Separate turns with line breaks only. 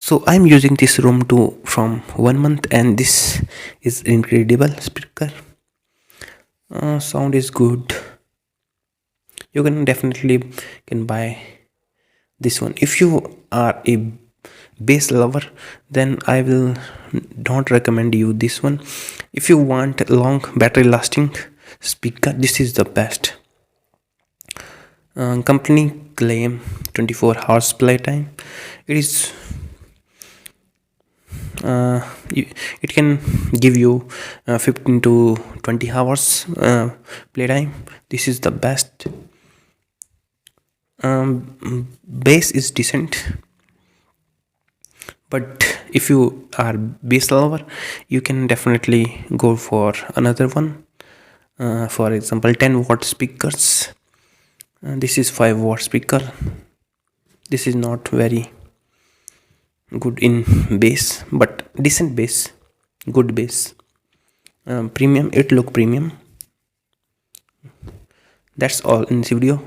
So I'm using this room to from 1 month, and this is incredible speaker. Sound is good. You can definitely can buy this one if you are a bass lover. Then I will don't recommend you this one. If you want long battery lasting speaker, this is the best. Company claim 24 hours playtime. It is it can give you 15 to 20 hours playtime. This is the best. Bass is decent, but if you are bass lover, you can definitely go for another one. For example, 10-watt speakers. This is 5-watt speaker. This is not very good in bass, but decent bass, good bass. Premium, it look premium. That's all in this video.